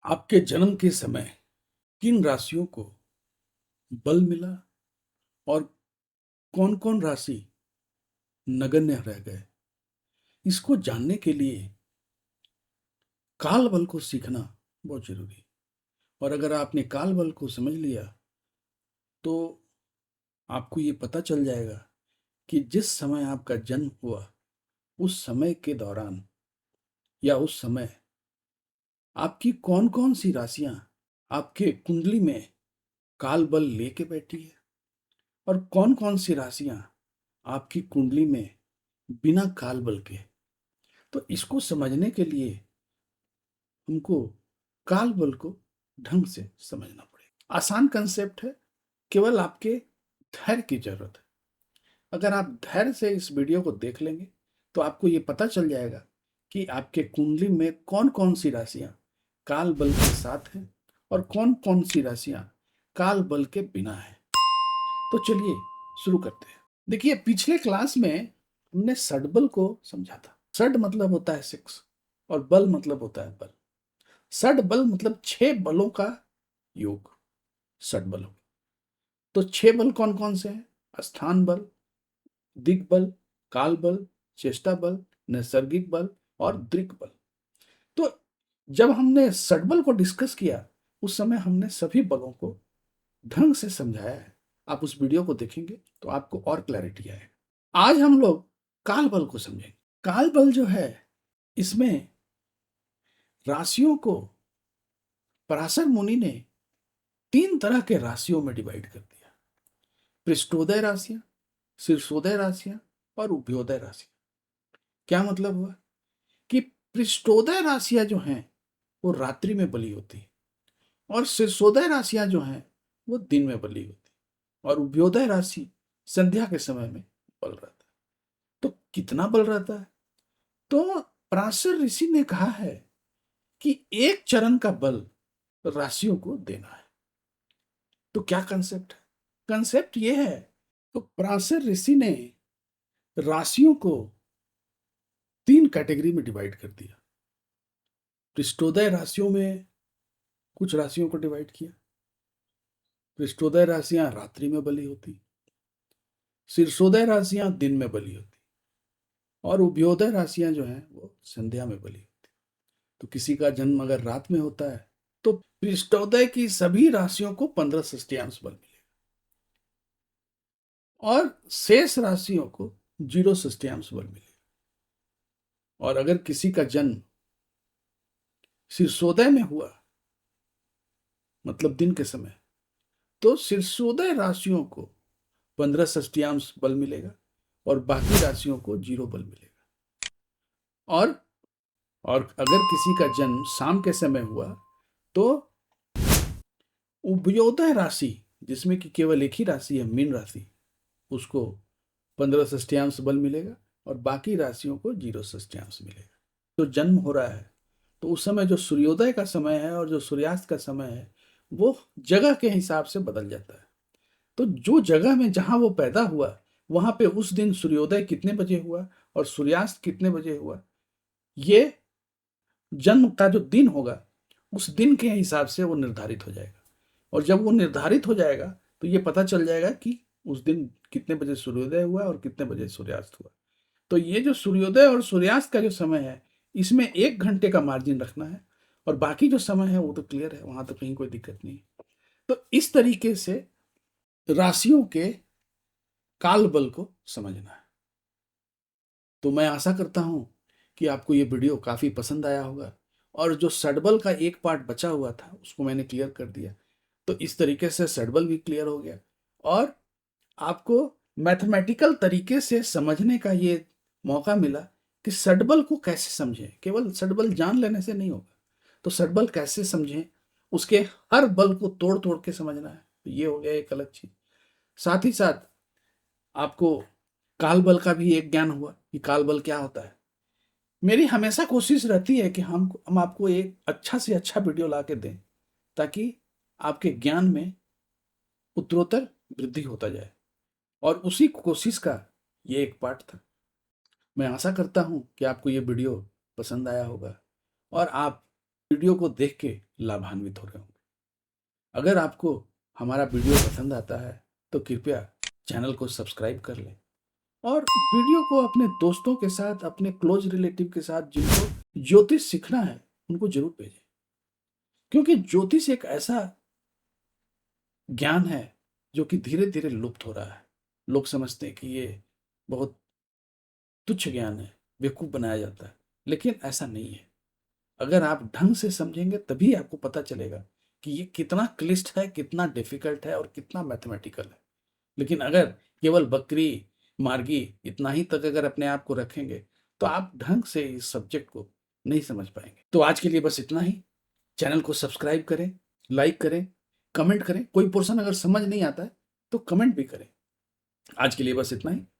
आपके जन्म के समय किन राशियों को बल मिला और कौन-कौन राशि नगण्य रह गए? इसको जानने के लिए काल बल को सीखना बहुत ज़रूरी है। और अगर आपने काल बल को समझ लिया, तो आपको ये पता चल जाएगा कि जिस समय आपका जन्म हुआ, उस समय के दौरान या उस समय आपकी कौन-कौन सी राशियाँ आपके कुंडली में काल बल लेके बैठी है और कौन-कौन सी राशियाँ आपकी कुंडली में बिना काल बल के। तो इसको समझने के लिए हमको काल बल को ढंग से समझना पड़ेगा। आसान कंसेप्ट है, केवल आपके धैर्य की ज़रूरत है। अगर आप धैर्य से इस वीडियो को देख लेंगे, तो आपको ये पता चल जाएगा कि आपके कुंडली में कौन-कौन सी राशियाँ काल बल के साथ हैं और कौन-कौन सी राशियाँ काल बल के बिना हैं। तो चलिए शुरू करते हैं। देखिए, पिछले क्लास में हमने षडबल को समझा था। षड मतलब होता है 6 और बल मतलब होता है बल। षड बल मतलब 6 बलों का योग षडबल हो। तो 6 बल कौन-कौन से हैं? स्थान बल, दिग्बल, काल बल, चेष्टा बल, नैसर्गिक बल और दृक बल। तो जब हमने षडबल को डिस्कस किया, उस समय हमने सभी बलों को ढंग से समझाया है। आप उस वीडियो को देखेंगे तो आपको और क्लैरिटी आएगा। आज हम लोग काल बल को समझेंगे। काल बल जो है, इसमें राशियों को पराशर मुनि ने 3 तरह के राशियों में डिवाइड कर दिया। पृष्ठोदय राशियां, शीर्षोदय राशियां और उभयोदय राशियां। क्या मतलब हुआ कि पृष्ठोदय राशियां जो हैं वो रात्रि में बली होती है और शीर्षोदय राशियां जो हैं वो दिन में बली होती है और उभयोदय राशि संध्या के समय में बल रहता है। तो कितना बल रहता है? तो पराशर ऋषि ने कहा है कि एक चरण का बल राशियों को देना है। तो क्या कंसेप्ट है? कंसेप्ट ये है, तो पराशर ऋषि ने राशियों को 3 कैटेगरी में डिवाइड कर दिया। पृष्ठोदय राशियों में कुछ राशियों को डिवाइड किया। पृष्ठोदय राशियां रात्रि में बली होती, शीर्षोदय राशियां दिन में बली होती और उभयोदय राशियां जो हैं वो संध्या में बली होती। तो किसी का जन्म अगर रात में होता है, तो पृष्ठोदय की सभी राशियों को 15 षष्टियांश बल मिलेगा और शेष राशियों को 0 षष्टियांश बल मिलेगा। और अगर किसी का जन्म शीर्षोदय में हुआ, मतलब दिन के समय, तो शीर्षोदय राशियों को 15 षष्टियांश बल मिलेगा और बाकी राशियों को 0 बल मिलेगा। और अगर किसी का जन्म शाम के समय हुआ, तो उभयोदय राशि, जिसमें कि केवल एक ही राशि है मीन राशि, उसको 15 षष्टियांश बल मिलेगा और बाकी राशियों को 0 षष्टियांश मिलेगा। जो जन्म हो रहा है, तो उस समय जो सूर्योदय का समय है और जो सूर्यास्त का समय है, वो जगह के हिसाब से बदल जाता है। तो जो जगह में जहाँ वो पैदा हुआ, वहाँ पे उस दिन सूर्योदय कितने बजे हुआ और सूर्यास्त कितने बजे हुआ, ये जन्म का जो दिन होगा, उस दिन के हिसाब से वो निर्धारित हो जाएगा। और जब वो निर्धारित हो जाएगा, तो ये पता चल जाएगा कि उस दिन कितने बजे सूर्योदय हुआ और कितने बजे सूर्यास्त हुआ। तो ये जो सूर्योदय और सूर्यास्त का जो समय है, इसमें 1 घंटे का मार्जिन रखना है और बाकी जो समय है वो तो क्लियर है, वहाँ तो कहीं कोई दिक्कत नहीं है। तो इस तरीके से राशियों के काल बल को समझना है। तो मैं आशा करता हूँ कि आपको ये वीडियो काफ़ी पसंद आया होगा और जो षडबल का एक पार्ट बचा हुआ था, उसको मैंने क्लियर कर दिया। तो इस तरीके से षडबल भी क्लियर हो गया और आपको मैथमेटिकल तरीके से समझने का ये मौका मिला कि षडबल को कैसे समझें। केवल षडबल जान लेने से नहीं होगा, तो षडबल कैसे समझें, उसके हर बल को तोड़-तोड़ के समझना है। तो ये हो गया एक अलग चीज़। साथ ही साथ आपको काल बल का भी एक ज्ञान हुआ कि काल बल क्या होता है। मेरी हमेशा कोशिश रहती है कि हम आपको एक अच्छा से अच्छा वीडियो ला के दें, ताकि आपके ज्ञान में उत्तरोत्तर वृद्धि होता जाए, और उसी कोशिश का ये एक पार्ट था। मैं आशा करता हूँ कि आपको ये वीडियो पसंद आया होगा और आप वीडियो को देख के लाभान्वित हो रहे होंगे। अगर आपको हमारा वीडियो पसंद आता है तो कृपया चैनल को सब्सक्राइब कर लें और वीडियो को अपने दोस्तों के साथ, अपने क्लोज रिलेटिव के साथ जिनको ज्योतिष सीखना है उनको जरूर भेजें, क्योंकि ज्योतिष एक ऐसा ज्ञान है जो कि धीरे धीरे लुप्त हो रहा है। लोग समझते हैं कि ये बहुत तुच्छ ज्ञान है, बेवकूफ बनाया जाता है, लेकिन ऐसा नहीं है। अगर आप ढंग से समझेंगे तभी आपको पता चलेगा कि ये कितना क्लिष्ट है, कितना डिफिकल्ट है और कितना मैथमेटिकल है। लेकिन अगर केवल बकरी मार्गी इतना ही तक अगर अपने आप को रखेंगे तो आप ढंग से इस सब्जेक्ट को नहीं समझ पाएंगे। तो आज के लिए बस इतना ही। चैनल को सब्सक्राइब करें, लाइक करें, कमेंट करें। कोई पोर्शन अगर समझ नहीं आता है तो कमेंट भी करें। आज के लिए बस इतना ही।